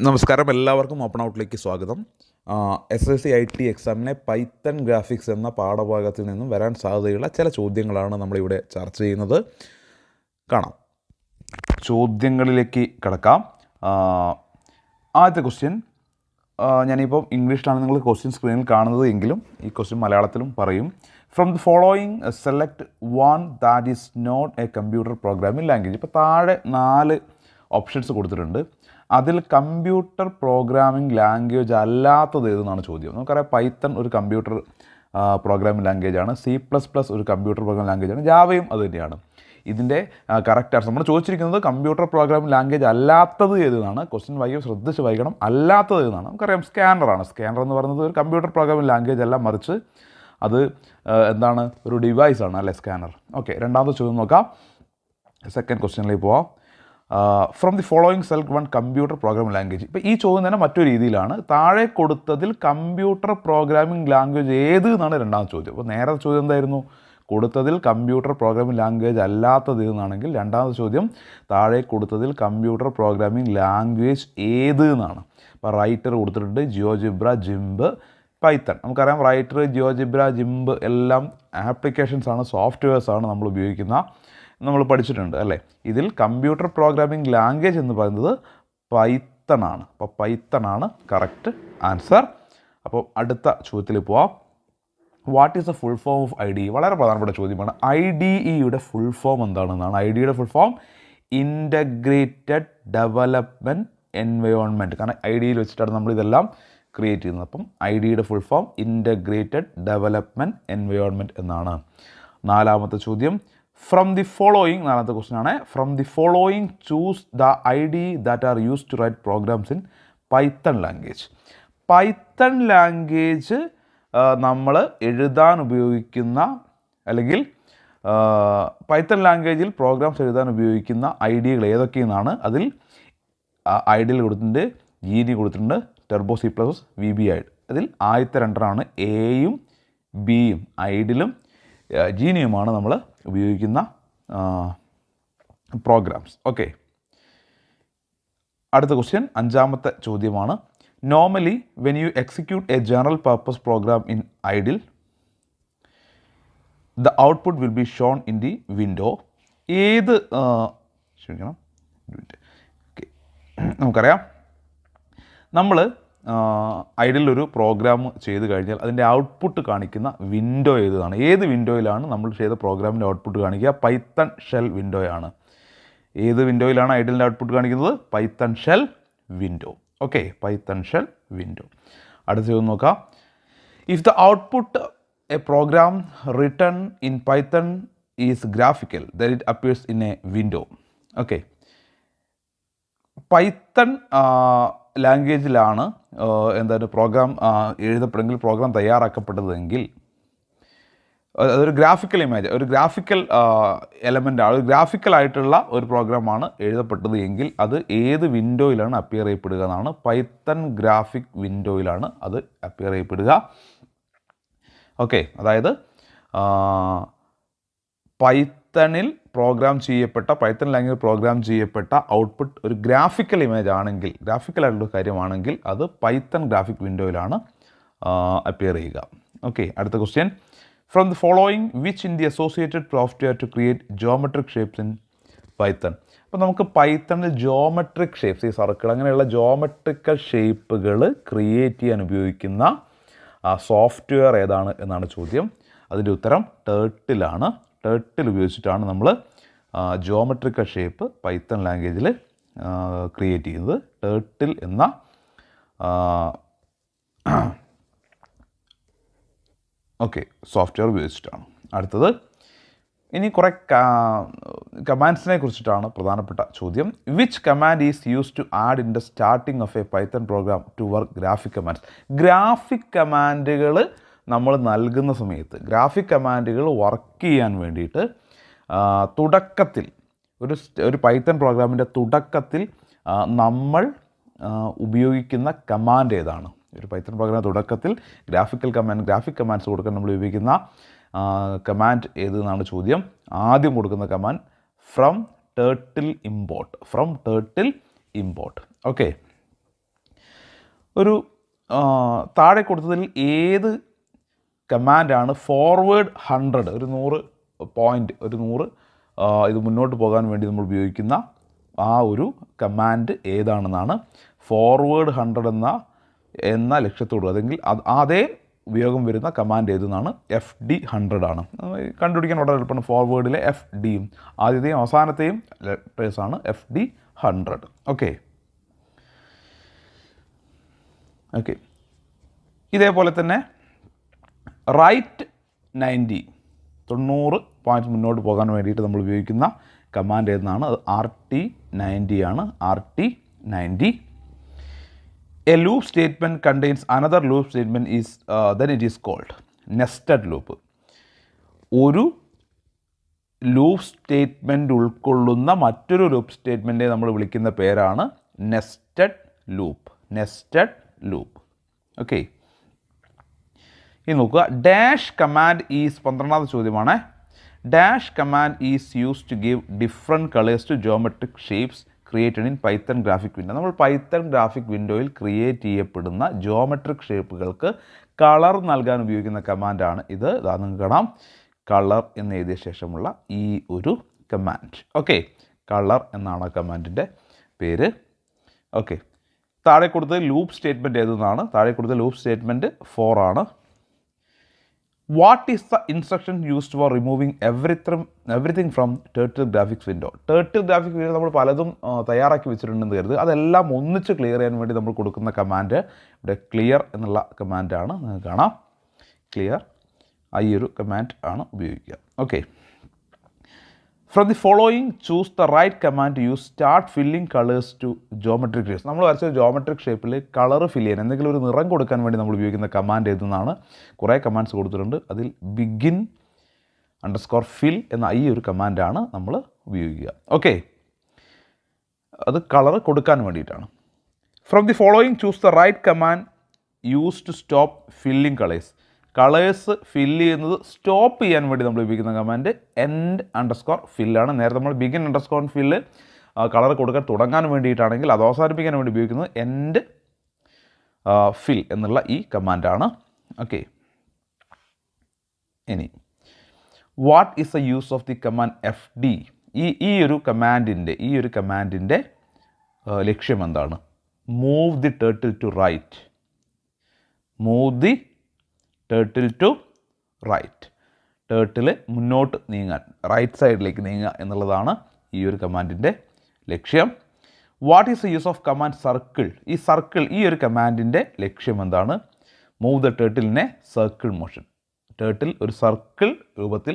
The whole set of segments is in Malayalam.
നമസ്കാരം, എല്ലാവർക്കും ഓപ്പൺ ഔട്ടിലേക്ക് സ്വാഗതം. SSLC IT എക്സാമിനെ പൈത്തൺ ഗ്രാഫിക്സ് എന്ന പാഠഭാഗത്തിൽ നിന്നും വരാൻ സാധ്യതയുള്ള ചില ചോദ്യങ്ങളാണ് നമ്മളിവിടെ ചർച്ച ചെയ്യുന്നത്. കാണാം, ചോദ്യങ്ങളിലേക്ക് കിടക്കാം. ആദ്യത്തെ ക്വസ്റ്റ്യൻ ഞാനിപ്പോൾ ഇംഗ്ലീഷിലാണ് നിങ്ങൾ ക്വസ്റ്റ്യൻ സ്ക്രീനിൽ കാണുന്നത് എങ്കിലും ഈ ക്വസ്റ്റ്യൻ മലയാളത്തിലും പറയും. From the following select one that is not a computer programming language. ഇപ്പോൾ താഴെ 4 ഓപ്ഷൻസ് കൊടുത്തിട്ടുണ്ട്. അതിൽ കമ്പ്യൂട്ടർ പ്രോഗ്രാമിംഗ് ലാംഗ്വേജ് അല്ലാത്തത് ഏതെന്നാണ് ചോദ്യം. നമുക്കറിയാം, പൈത്തൺ ഒരു കമ്പ്യൂട്ടർ പ്രോഗ്രാമിംഗ് ലാംഗ്വേജാണ്, C++ ഒരു കമ്പ്യൂട്ടർ പ്രോഗ്രാമിംഗ് ലാംഗ്വേജാണ്, ജാവയും അത് തന്നെയാണ്. ഇതിൻ്റെ കറക്റ്റ് ആൻസർ നമ്മൾ ചോദിച്ചിരിക്കുന്നത് കമ്പ്യൂട്ടർ പ്രോഗ്രാമിംഗ് ലാംഗ്വേജ് അല്ലാത്തത് ഏതെന്നാണ്. ക്വസ്റ്റ്യൻ ശ്രദ്ധിച്ച് വായിക്കണം. അല്ലാത്തത് ഏതെന്നാണ്. നമുക്കറിയാം, സ്കാനറാണ്. സ്കാനർ എന്ന് പറയുന്നത് ഒരു കമ്പ്യൂട്ടർ പ്രോഗ്രാമിംഗ് ലാംഗ്വേജ് അല്ല, മറിച്ച് അത് എന്താണ്, ഒരു ഡിവൈസാണ് അല്ലേ, സ്കാനർ. ഓക്കെ, രണ്ടാമത്തെ ചോദ്യം നോക്കാം. സെക്കൻഡ് ക്വസ്റ്റ്യനിലേക്ക് പോവാം. From the following select one computer programming language. ഇപ്പോൾ ഈ ചോദ്യം തന്നെ മറ്റൊരു രീതിയിലാണ്. താഴെ കൊടുത്തതിൽ കമ്പ്യൂട്ടർ പ്രോഗ്രാമിംഗ് ലാംഗ്വേജ് ഏത് എന്നാണ് രണ്ടാമത്തെ ചോദ്യം. അപ്പോൾ നേരത്തെ ചോദ്യം എന്തായിരുന്നു? കൊടുത്തതിൽ കമ്പ്യൂട്ടർ പ്രോഗ്രാമിംഗ് ലാംഗ്വേജ് അല്ലാത്തത് എന്നാണെങ്കിൽ രണ്ടാമത്തെ ചോദ്യം താഴെ കൊടുത്തതിൽ കമ്പ്യൂട്ടർ പ്രോഗ്രാമിംഗ് ലാംഗ്വേജ് ഏത് എന്നാണ്. അപ്പോൾ റൈറ്റർ കൊടുത്തിട്ടുണ്ട്, ജിയോജിബ്ര, ജിംബ്, പൈത്തൺ. നമുക്കറിയാം, റൈറ്റർ, ജിയോജിബ്ര, ജിംബ് എല്ലാം ആപ്ലിക്കേഷൻസാണ്, സോഫ്റ്റ്വെയർസാണ് നമ്മൾ ഉപയോഗിക്കുന്ന, നമ്മൾ പഠിച്ചിട്ടുണ്ട് അല്ലേ. ഇതിൽ കമ്പ്യൂട്ടർ പ്രോഗ്രാമിംഗ് ലാംഗ്വേജ് എന്ന് പറയുന്നത് പൈത്തൺ ആണ്. അപ്പോൾ പൈത്തൺ ആണ് കറക്റ്റ് ആൻസർ. അപ്പോൾ അടുത്ത ചോദ്യത്തിൽ പോവാം. What is the full form of IDE? വളരെ പ്രധാനപ്പെട്ട ചോദ്യമാണ്. IDEയുടെ ഫുൾ ഫോം എന്താണെന്നാണ്. IDEയുടെ full form integrated development environment. കാരണം IDEയിൽ വെച്ചിട്ടാണ് നമ്മൾ ഇതെല്ലാം ക്രിയേറ്റ് ചെയ്യുന്നത്. അപ്പം IDEയുടെ full form integrated development environment എന്നാണ്. നാലാമത്തെ ചോദ്യം, ഫ്രം ദി ഫോളോയിങ്, നാലാമത്തെ ക്വസ്റ്റ്യൻ ആണ്. From the following choose the IDE that are use to write programs in Python language. Python language നമ്മൾ എഴുതാൻ ഉപയോഗിക്കുന്ന, അല്ലെങ്കിൽ പൈത്തൺ ലാംഗ്വേജിൽ പ്രോഗ്രാംസ് എഴുതാൻ ഉപയോഗിക്കുന്ന IDEകൾ ഏതൊക്കെയെന്നാണ്. അതിൽ IDEയിൽ കൊടുത്തിട്ടുണ്ട്, GD കൊടുത്തിട്ടുണ്ട്, ടർബോ C++, VB. അതിൽ ആദ്യത്തെ രണ്ടെണ്ണമാണ് Aയും Bയും. IDEയിലും GNUമാണ് നമ്മൾ ഉപയോഗിക്കുന്ന പ്രോഗ്രാംസ്. ഓക്കെ, അടുത്ത ക്വസ്റ്റ്യൻ അഞ്ചാമത്തെ ചോദ്യമാണ്. Normally when you execute a general purpose program in IDE the output will be shown in the window. ഏത് ക്ഷമിക്കണം, നമുക്കറിയാം, നമ്മൾ IDEയിൽ ഒരു പ്രോഗ്രാം ചെയ്ത് കഴിഞ്ഞാൽ അതിൻ്റെ ഔട്ട്പുട്ട് കാണിക്കുന്ന വിൻഡോ ഏതാണ്? ഏത് വിൻഡോയിലാണ് നമ്മൾ ചെയ്ത പ്രോഗ്രാമിൻ്റെ ഔട്ട്പുട്ട് കാണിക്കുക? പൈത്തൺ ഷെൽ വിൻഡോയാണ്. ഏത് വിൻഡോയിലാണ് IDEയിൻ്റെ ഔട്ട്പുട്ട് കാണിക്കുന്നത്? Python shell window. Okay, Python shell window. അടുത്ത ചോദ്യം നോക്കാം. If the output a program written in Python is graphical then it appears in a window. Okay, Python ലാംഗ്വേജിലാണ് എന്താണ് പ്രോഗ്രാം എഴുതപ്പെടുമെങ്കിൽ, പ്രോഗ്രാം തയ്യാറാക്കപ്പെട്ടതെങ്കിൽ അതൊരു ഗ്രാഫിക്കൽ ഇമേജ്, ഒരു ഗ്രാഫിക്കൽ എലമെൻ്റാണ്, ഒരു ഗ്രാഫിക്കലായിട്ടുള്ള ഒരു പ്രോഗ്രാമാണ് എഴുതപ്പെട്ടത് എങ്കിൽ അത് ഏത് വിൻഡോയിലാണ് അപ്പിയർ ചെയ്യപ്പെടുക എന്നാണ്. പൈത്തൺ ഗ്രാഫിക് വിൻഡോയിലാണ് അത് അപ്പിയർ ചെയ്യപ്പെടുക. ഓക്കെ, അതായത് പൈത്തണിൽ പ്രോഗ്രാം ചെയ്യപ്പെട്ട, പൈത്തൺ ലാംഗ്വേജ് പ്രോഗ്രാം ചെയ്യപ്പെട്ട ഔട്ട്പുട്ട് ഒരു ഗ്രാഫിക്കൽ ഇമേജ് ആണെങ്കിൽ, ഗ്രാഫിക്കലായിട്ടുള്ള കാര്യമാണെങ്കിൽ അത് പൈത്തൺ ഗ്രാഫിക് വിൻഡോയിലാണ് അപ്പിയർ ചെയ്യുക. ഓക്കെ, അടുത്ത question. From the following which in the associated software to create geometric shapes in Python. അപ്പോൾ നമുക്ക് പൈത്തണിൽ ജോമെട്രിക് ഷേപ്സ്, ഈ സർക്കിൾ അങ്ങനെയുള്ള ജോമെട്രിക്കൽ ഷേപ്പുകൾ ക്രിയേറ്റ് ചെയ്യാൻ ഉപയോഗിക്കുന്ന സോഫ്റ്റ്വെയർ ഏതാണ് എന്നാണ് ചോദ്യം. അതിൻ്റെ ഉത്തരം ടേർട്ടിലാണ്. ടേർട്ടിൽ ഉപയോഗിച്ചിട്ടാണ് നമ്മൾ ജോമെട്രിക്കൽ ഷേപ്പ് പൈത്തൺ ലാംഗ്വേജിൽ ക്രിയേറ്റ് ചെയ്യുന്നത്. ടേർട്ടിൽ എന്ന സോഫ്റ്റ്വെയർ ഉപയോഗിച്ചിട്ടാണ്. അടുത്തത്, ഇനി കുറേ കമാൻഡ്സിനെ കുറിച്ചിട്ടാണ് പ്രധാനപ്പെട്ട ചോദ്യം. Which command is use to add in the starting of a Python program to work graphic commands. Graphic കമാൻഡുകൾ നമ്മൾ നൽകുന്ന സമയത്ത്, ഗ്രാഫിക് കമാൻഡുകൾ വർക്ക് ചെയ്യാൻ വേണ്ടിയിട്ട് തുടക്കത്തിൽ, ഒരു പൈത്തൺ പ്രോഗ്രാമിൻ്റെ തുടക്കത്തിൽ നമ്മൾ ഉപയോഗിക്കുന്ന കമാൻഡ് ഏതാണ്? ഒരു പൈത്തൺ പ്രോഗ്രാമിൻ്റെ തുടക്കത്തിൽ ഗ്രാഫിക് കമാൻഡ്സ് കൊടുക്കാൻ നമ്മൾ ഉപയോഗിക്കുന്ന കമാൻഡ് ഏതെന്നാണ് ചോദ്യം. ആദ്യം കൊടുക്കുന്ന command from turtle import. Okay, ഒരു താഴെ കൊടുത്തതിൽ ഏത് കമാൻഡാണ് ഫോർവേഡ് 100 ഒരു 100 പോയിൻ്റ് ഒരു 100 ഇത് മുന്നോട്ട് പോകാൻ വേണ്ടി നമ്മൾ ഉപയോഗിക്കുന്ന ആ ഒരു കമാൻഡ് ഏതാണെന്നാണ് ഫോർവേഡ് 100 എന്ന ലക്ഷ്യത്തോട് അല്ലെങ്കിൽ അതേ ഉപയോഗം വരുന്ന കമാൻഡ് ഏതെന്നാണ് FD100 ആണ്. കണ്ടുപിടിക്കാൻ വളരെ എളുപ്പമാണ്. ഫോർവേഡിലെ FDയും ആദ്യത്തെയും അവസാനത്തെയും ലെറ്റേഴ്സാണ് FD100. ഓക്കെ. ഇതേപോലെ തന്നെ റൈറ്റ് 90 പോയിൻറ്റ്സ് മുന്നോട്ട് പോകാൻ വേണ്ടിയിട്ട് നമ്മൾ ഉപയോഗിക്കുന്ന കമാൻഡ് ഏതെന്നാണ് അത് RT90 ആണ്. RT90. A loop statement contains another loop statement then it is called nested loop. ഒരു ലൂപ്പ് സ്റ്റേറ്റ്മെൻറ്റ് ഉൾക്കൊള്ളുന്ന മറ്റൊരു ലൂപ്പ് സ്റ്റേറ്റ്മെൻറ്റിനെ നമ്മൾ വിളിക്കുന്ന പേരാണ് നെസ്റ്റഡ് ലൂപ്പ്. ഓക്കെ. ഇനി നോക്കുക. ഡാഷ് കമാൻഡ് ഈസ് 12ാമത്തെ ചോദ്യമാണ്. Dash command is use to give different colours to geometric shapes created in Python graphic window. നമ്മൾ പൈത്തൺ ഗ്രാഫിക് വിൻഡോയിൽ ക്രിയേറ്റ് ചെയ്യപ്പെടുന്ന ജോമെട്രിക് ഷേപ്പുകൾക്ക് കളർ നൽകാൻ ഉപയോഗിക്കുന്ന കമാൻഡാണ് ഇത്. ഇതാ നിങ്ങൾക്ക് കാണാം, കളർ എന്ന് എഴുതിയ ശേഷമുള്ള ഈ ഒരു കമാൻഡ്. ഓക്കെ, കളർ എന്നാണ് ആ കമാൻഡിൻ്റെ പേര്. ഓക്കെ. താഴെ കൊടുത്തത് ലൂപ്പ് സ്റ്റേറ്റ്മെൻറ്റ് ഏതെന്നാണ്. താഴെ കൊടുത്ത ലൂപ്പ് സ്റ്റേറ്റ്മെൻറ്റ് 4 ആണ്. What is the instruction used for removing everything from turtle graphics window. Turtle graphics window നമ്മൾ പലതും തയ്യാറാക്കി വെച്ചിട്ടുണ്ടെന്ന് കരുത്. അതെല്ലാം ഒന്നിച്ച് ക്ലിയർ ചെയ്യാൻ വേണ്ടി നമ്മൾ കൊടുക്കുന്ന കമാൻഡ് ഇവിടെ ക്ലിയർ എന്നുള്ള കമാൻഡാണ്. നിങ്ങൾക്ക് കാണാം, ക്ലിയർ. ഈ ഒരു കമാൻഡ് ആണ് ഉപയോഗിക്കുക. Okay. From the following choose the right command to use start filling colours to geometric shapes. നമ്മൾ വരച്ച ജോമെട്രിക് ഷേപ്പിൽ കളർ ഫില്ല് ചെയ്യാൻ, എന്തെങ്കിലും ഒരു നിറം കൊടുക്കാൻ വേണ്ടി നമ്മൾ ഉപയോഗിക്കുന്ന കമാൻഡ് ഏതെന്നാണ്. കുറേ കമാൻഡ്സ് കൊടുത്തിട്ടുണ്ട്. അതിൽ begin_fill എന്ന ഈ ഒരു കമാൻഡാണ് നമ്മൾ ഉപയോഗിക്കുക. ഓക്കെ, അത് കളർ കൊടുക്കാൻ വേണ്ടിയിട്ടാണ്. From the following choose the right command use to stop filling colours. Colours fill ചെയ്യുന്നത് സ്റ്റോപ്പ് ചെയ്യാൻ വേണ്ടി നമ്മൾ ഉപയോഗിക്കുന്ന കമാൻഡ് end_fill ആണ്. നേരത്തെ നമ്മൾ begin_fill കളർ കൊടുക്കാൻ തുടങ്ങാൻ വേണ്ടിയിട്ടാണെങ്കിൽ അത് അവസാനിപ്പിക്കാൻ വേണ്ടി ഉപയോഗിക്കുന്നത് end_fill എന്നുള്ള ഈ കമാൻഡാണ്. ഓക്കെ. ഇനി what is the use of the command FD. ഈ ഒരു കമാൻഡിൻ്റെ ലക്ഷ്യം എന്താണ്? Move the turtle to right. Turtle മുന്നോട്ട് നീങ്ങാൻ, റൈറ്റ് സൈഡിലേക്ക് നീങ്ങുക എന്നുള്ളതാണ് ഈ ഒരു കമാൻഡിൻ്റെ ലക്ഷ്യം. What is the use of command circle. ഈ ഒരു കമാൻഡിൻ്റെ ലക്ഷ്യം എന്താണ്? മൂവ് ദ ടേർട്ടിലിനെ സർക്കിൾ മോഷൻ. ടേർട്ടിൽ ഒരു സർക്കിൾ രൂപത്തിൽ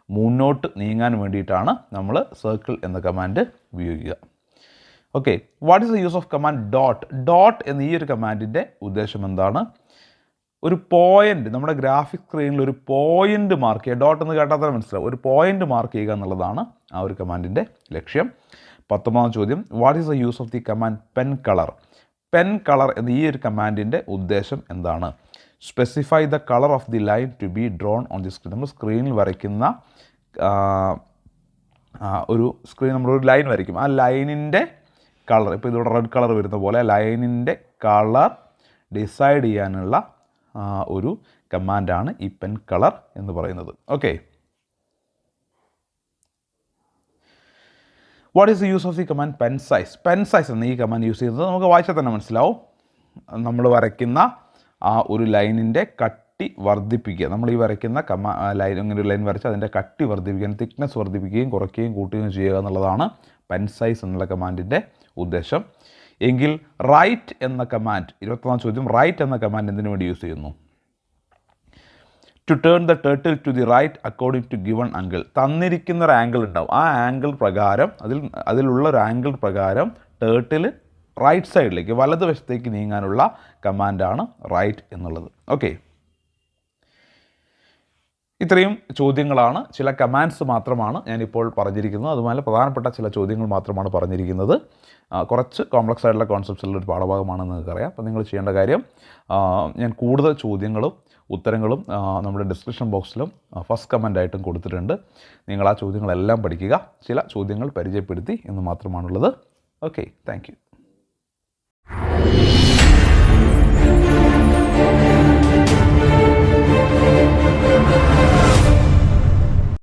മുന്നോട്ട് നീങ്ങാൻ വേണ്ടിയിട്ടാണ് നമ്മൾ സർക്കിൾ എന്ന കമാൻഡ് ഉപയോഗിക്കുക. Okay. What is the use of command dot എന്ന ഈ ഒരു കമാൻഡിൻ്റെ ഉദ്ദേശം എന്താണ്? ഒരു പോയിൻ്റ്, നമ്മുടെ ഗ്രാഫിക് സ്ക്രീനിൽ ഒരു പോയിൻ്റ് മാർക്ക് ചെയ്യുക. ഡോട്ട് എന്ന് കേട്ടാൽ തന്നെ മനസ്സിലാവും. ഒരു പോയിൻ്റ് മാർക്ക് ചെയ്യുക എന്നുള്ളതാണ് ആ ഒരു കമാൻഡിൻ്റെ ലക്ഷ്യം. 19ാം ചോദ്യം. What is the use of the command pen colour എന്ന ഈ ഒരു കമാൻഡിൻ്റെ ഉദ്ദേശം എന്താണ്? Specify the colour of the line to be drawn on the screen. നമ്മൾ സ്ക്രീനിൽ വരയ്ക്കുന്ന നമ്മളൊരു ലൈൻ വരയ്ക്കും. ആ ലൈനിൻ്റെ കളർ, ഇപ്പോൾ ഇതിവിടെ റെഡ് കളർ വരുന്ന പോലെ ലൈനിൻ്റെ കളർ ഡിസൈഡ് ചെയ്യാനുള്ള ഒരു കമാൻഡാണ് ഈ പെൻ കളർ എന്ന് പറയുന്നത്. Okay. What is the use of the command pen size എന്ന ഈ കമാൻഡ് യൂസ് ചെയ്യുന്നത് നമുക്ക് വായിച്ചാൽ തന്നെ മനസ്സിലാവും. നമ്മൾ വരയ്ക്കുന്ന ആ ഒരു ലൈനിൻ്റെ കട്ടി വർദ്ധിപ്പിക്കുക. നമ്മൾ ഈ വരയ്ക്കുന്ന ഇങ്ങനെ ഒരു ലൈൻ വരച്ച് അതിൻ്റെ കട്ടി വർദ്ധിപ്പിക്കാൻ, തിക്നെസ് വർദ്ധിപ്പിക്കുകയും കുറയ്ക്കുകയും കൂട്ടുകയും ചെയ്യുക എന്നുള്ളതാണ് പെൻ സൈസ് എന്നുള്ള കമാൻഡിൻ്റെ ഉദ്ദേശം. എങ്കിൽ റൈറ്റ് എന്ന കമാൻഡ്, 21ാം ചോദ്യം, റൈറ്റ് എന്ന കമാൻഡ് എന്തിനു വേണ്ടി യൂസ് ചെയ്യുന്നു? To turn the turtle to the right according to given angle. തന്നിരിക്കുന്ന ഒരു ആംഗിൾ ഉണ്ടാവും. ആ ആംഗിൾ പ്രകാരം, അതിലുള്ള ഒരു ആംഗിൾ പ്രകാരം ടേർട്ടിൽ റൈറ്റ് സൈഡിലേക്ക്, വലതുവശത്തേക്ക് നീങ്ങാനുള്ള കമാൻഡാണ് റൈറ്റ് എന്നുള്ളത്. ഓക്കെ. ഇത്രയും ചോദ്യങ്ങളാണ്, ചില കമാൻഡ്സ് മാത്രമാണ് ഞാനിപ്പോൾ പറഞ്ഞിരിക്കുന്നത്. അതുപോലെ പ്രധാനപ്പെട്ട ചില ചോദ്യങ്ങൾ മാത്രമാണ് പറഞ്ഞിരിക്കുന്നത്. കുറച്ച് കോംപ്ലക്സ് ആയിട്ടുള്ള കോൺസെപ്റ്റ്സുള്ള ഒരു പാഠഭാഗമാണെന്ന് നിങ്ങൾക്കറിയാം. അപ്പോൾ നിങ്ങൾ ചെയ്യേണ്ട കാര്യം, ഞാൻ കൂടുതൽ ചോദ്യങ്ങളും ഉത്തരങ്ങളും നമ്മുടെ ഡിസ്ക്രിപ്ഷൻ ബോക്സിലും ഫസ്റ്റ് കമൻ്റായിട്ടും കൊടുത്തിട്ടുണ്ട്. നിങ്ങൾ ആ ചോദ്യങ്ങളെല്ലാം പഠിക്കുക. ചില ചോദ്യങ്ങൾ പരിചയപ്പെടുത്തി എന്ന് മാത്രമാണുള്ളത്. Okay, thank you.